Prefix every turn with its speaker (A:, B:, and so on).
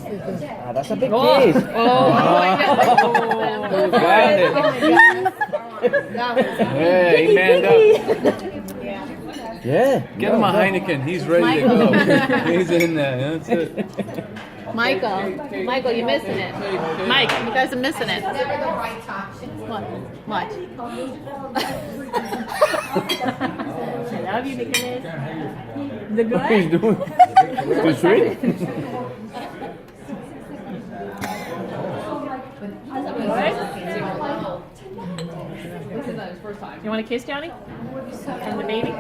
A: That's a big
B: Oh.
A: piece.
B: Oh.
C: Got it. Hey, he manned up.
A: Yeah.
C: Get him a Heineken. He's ready to go. He's in there. That's it.
B: Michael, you're missing it. Mike, you guys are missing it. What? What? I love you, Nicholas. The
A: What he's
B: good?
A: doing? Too sweet?
B: You want a kiss, Johnny? From the baby?